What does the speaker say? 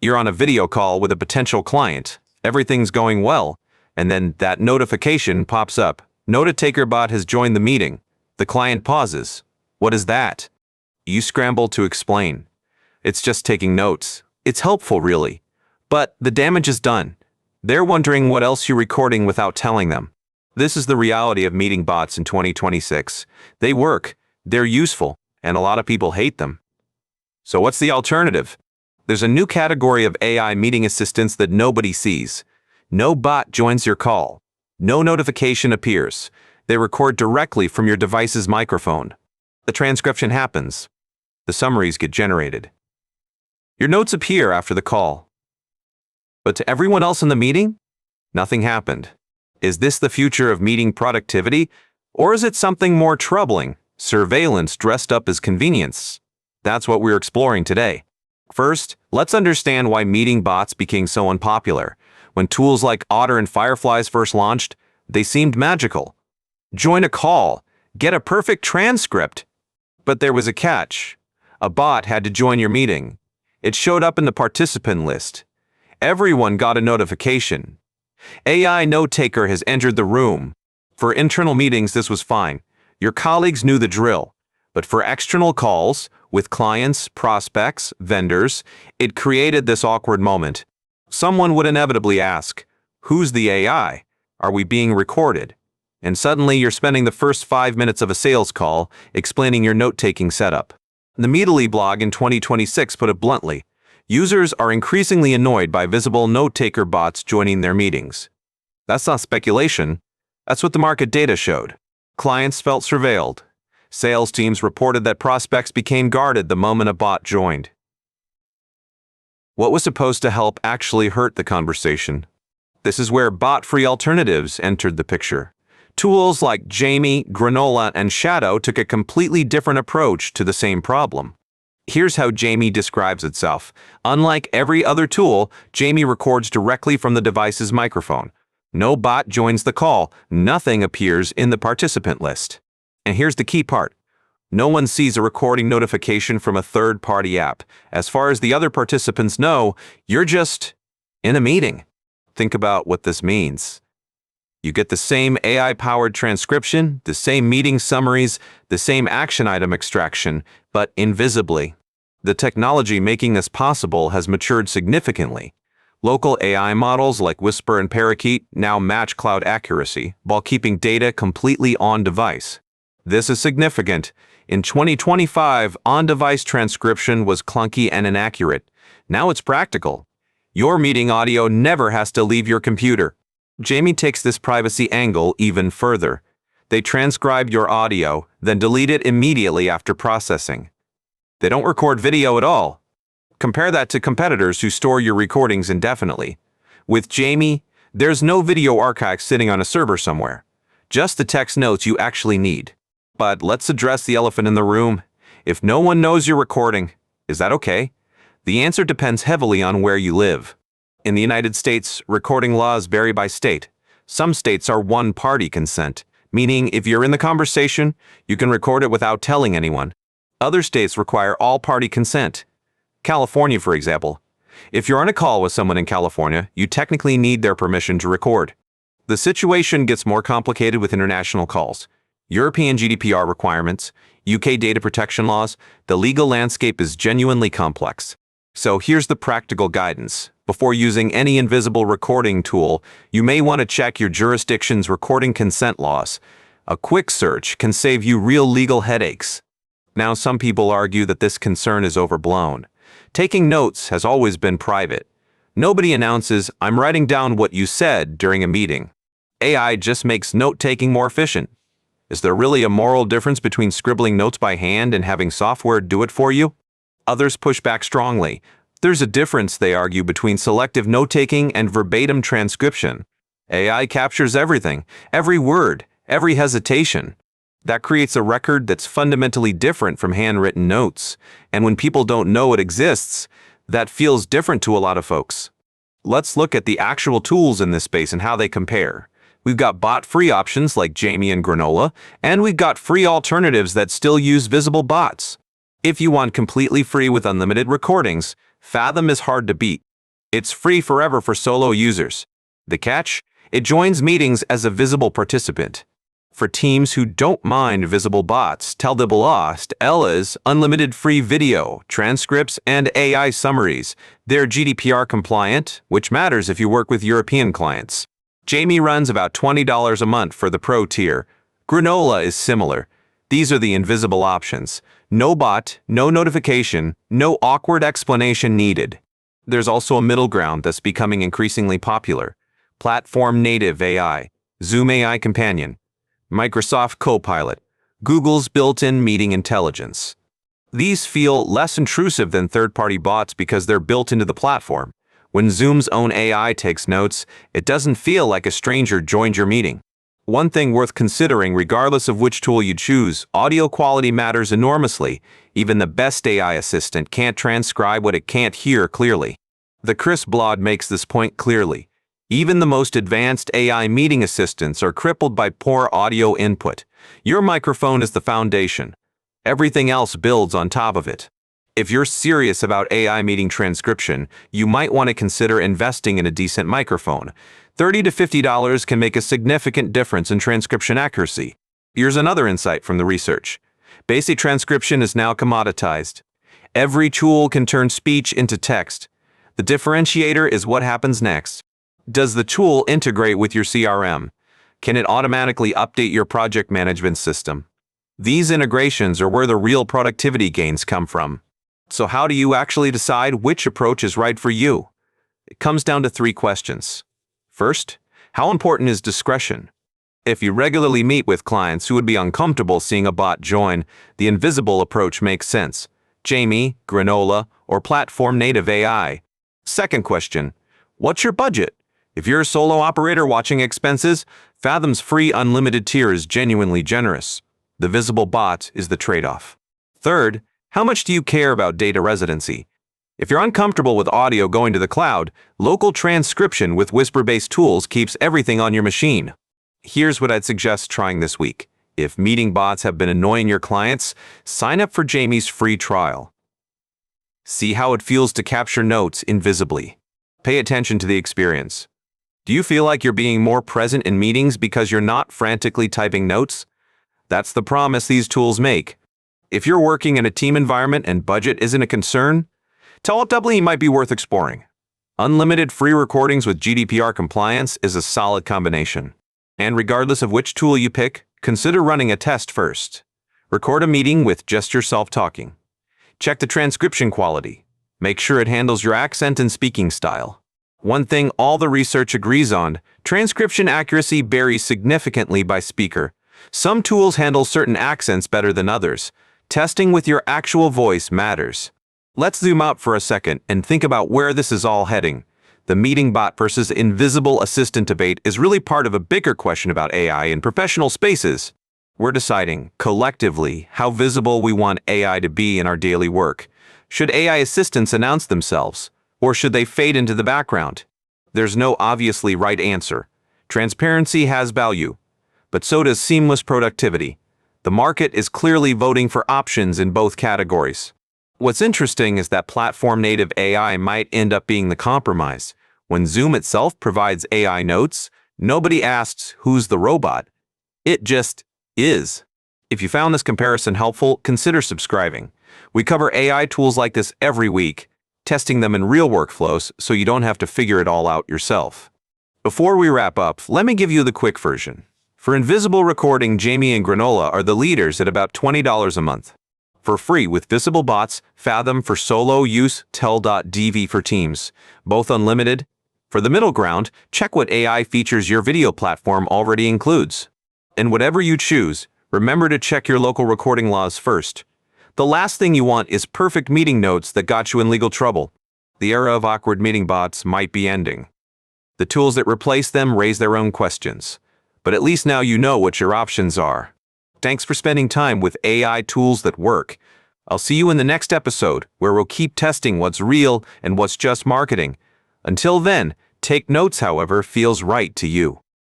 You're on a video call with a potential client. Everything's going well, and then that notification pops up. Notetaker bot has joined the meeting. The client pauses. What is that? You scramble to explain. It's just taking notes. It's helpful, really. But the damage is done. They're wondering what else you're recording without telling them. This is the reality of meeting bots in 2026. They work, they're useful, and a lot of people hate them. So what's the alternative? There's a new category of AI meeting assistants that nobody sees. No bot joins your call. No notification appears. They record directly from your device's microphone. The transcription happens. The summaries get generated. Your notes appear after the call. But to everyone else in the meeting, nothing happened. Is this the future of meeting productivity? Or is it something more troubling? Surveillance dressed up as convenience? That's what we're exploring today. First, let's understand why meeting bots became so unpopular. When tools like Otter and Fireflies first launched, they seemed magical. Join a call, get a perfect transcript. But there was a catch. A bot had to join your meeting. It showed up in the participant list. Everyone got a notification. AI notetaker has entered the room. For internal meetings, this was fine. Your colleagues knew the drill. But for external calls, with clients, prospects, vendors, it created this awkward moment. Someone would inevitably ask, who's the AI? Are we being recorded? And suddenly you're spending the first 5 minutes of a sales call explaining your note-taking setup. The Meetly blog in 2026 put it bluntly. Users are increasingly annoyed by visible note-taker bots joining their meetings. That's not speculation. That's what the market data showed. Clients felt surveilled. Sales teams reported that prospects became guarded the moment a bot joined. What was supposed to help actually hurt the conversation? This is where bot-free alternatives entered the picture. Tools like Jamie, Granola, and Shadow took a completely different approach to the same problem. Here's how Jamie describes itself. Unlike every other tool, Jamie records directly from the device's microphone. No bot joins the call. Nothing appears in the participant list. And here's the key part. No one sees a recording notification from a third-party app. As far as the other participants know, you're just in a meeting. Think about what this means. You get the same AI-powered transcription, the same meeting summaries, the same action item extraction, but invisibly. The technology making this possible has matured significantly. Local AI models like Whisper and Parakeet now match cloud accuracy while keeping data completely on-device. This is significant. In 2025, on-device transcription was clunky and inaccurate. Now it's practical. Your meeting audio never has to leave your computer. Jamie takes this privacy angle even further. They transcribe your audio, then delete it immediately after processing. They don't record video at all. Compare that to competitors who store your recordings indefinitely. With Jamie, there's no video archive sitting on a server somewhere. Just the text notes you actually need. But let's address the elephant in the room. If no one knows you're recording, is that okay? The answer depends heavily on where you live. In the United States, recording laws vary by state. Some states are one-party consent, meaning if you're in the conversation, you can record it without telling anyone. Other states require all-party consent. California, for example. If you're on a call with someone in California, you technically need their permission to record. The situation gets more complicated with international calls. European GDPR requirements, UK data protection laws, the legal landscape is genuinely complex. So here's the practical guidance. Before using any invisible recording tool, you may want to check your jurisdiction's recording consent laws. A quick search can save you real legal headaches. Now, some people argue that this concern is overblown. Taking notes has always been private. Nobody announces, "I'm writing down what you said" during a meeting. AI just makes note-taking more efficient. Is there really a moral difference between scribbling notes by hand and having software do it for you? Others push back strongly. There's a difference, they argue, between selective note-taking and verbatim transcription. AI captures everything, every word, every hesitation. That creates a record that's fundamentally different from handwritten notes. And when people don't know it exists, that feels different to a lot of folks. Let's look at the actual tools in this space and how they compare. We've got bot-free options like Jamie and Granola, and we've got free alternatives that still use visible bots. If you want completely free with unlimited recordings, Fathom is hard to beat. It's free forever for solo users. The catch? It joins meetings as a visible participant. For teams who don't mind visible bots, tell the Blast Ella's unlimited free video, transcripts, and AI summaries. They're GDPR compliant, which matters if you work with European clients. Jamie runs about $20 a month for the Pro tier. Granola is similar. These are the invisible options. No bot, no notification, no awkward explanation needed. There's also a middle ground that's becoming increasingly popular. Platform native AI, Zoom AI Companion, Microsoft Copilot, Google's built-in meeting intelligence. These feel less intrusive than third-party bots because they're built into the platform. When Zoom's own AI takes notes, it doesn't feel like a stranger joined your meeting. One thing worth considering, regardless of which tool you choose, audio quality matters enormously. Even the best AI assistant can't transcribe what it can't hear clearly. The Chris Blod makes this point clearly. Even the most advanced AI meeting assistants are crippled by poor audio input. Your microphone is the foundation. Everything else builds on top of it. If you're serious about AI meeting transcription, you might want to consider investing in a decent microphone. $30 to $50 can make a significant difference in transcription accuracy. Here's another insight from the research. Basic transcription is now commoditized. Every tool can turn speech into text. The differentiator is what happens next. Does the tool integrate with your CRM? Can it automatically update your project management system? These integrations are where the real productivity gains come from. So how do you actually decide which approach is right for you? It comes down to 3 questions. First, how important is discretion? If you regularly meet with clients who would be uncomfortable seeing a bot join, the invisible approach makes sense. Jamie, Granola, or platform native AI. Second question, what's your budget? If you're a solo operator watching expenses, Fathom's free unlimited tier is genuinely generous. The visible bot is the trade-off. Third, how much do you care about data residency? If you're uncomfortable with audio going to the cloud, local transcription with whisper-based tools keeps everything on your machine. Here's what I'd suggest trying this week. If meeting bots have been annoying your clients, sign up for Jamie's free trial. See how it feels to capture notes invisibly. Pay attention to the experience. Do you feel like you're being more present in meetings because you're not frantically typing notes? That's the promise these tools make. If you're working in a team environment and budget isn't a concern, Telepathy might be worth exploring. Unlimited free recordings with GDPR compliance is a solid combination. And regardless of which tool you pick, consider running a test first. Record a meeting with just yourself talking. Check the transcription quality. Make sure it handles your accent and speaking style. One thing all the research agrees on, transcription accuracy varies significantly by speaker. Some tools handle certain accents better than others. Testing with your actual voice matters. Let's zoom out for a second and think about where this is all heading. The meeting bot versus invisible assistant debate is really part of a bigger question about AI in professional spaces. We're deciding, collectively, how visible we want AI to be in our daily work. Should AI assistants announce themselves? Or should they fade into the background? There's no obviously right answer. Transparency has value, but so does seamless productivity. The market is clearly voting for options in both categories. What's interesting is that platform-native AI might end up being the compromise. When Zoom itself provides AI notes, nobody asks who's the robot. It just is. If you found this comparison helpful, consider subscribing. We cover AI tools like this every week, testing them in real workflows so you don't have to figure it all out yourself. Before we wrap up, let me give you the quick version. For invisible recording, Jamie and Granola are the leaders at about $20 a month. For free with visible bots, Fathom for solo use, Tel.dv for teams, both unlimited. For the middle ground, check what AI features your video platform already includes. And whatever you choose, remember to check your local recording laws first. The last thing you want is perfect meeting notes that got you in legal trouble. The era of awkward meeting bots might be ending. The tools that replace them raise their own questions. But at least now you know what your options are. Thanks for spending time with AI tools that work. I'll see you in the next episode, where we'll keep testing what's real and what's just marketing. Until then, take notes however feels right to you.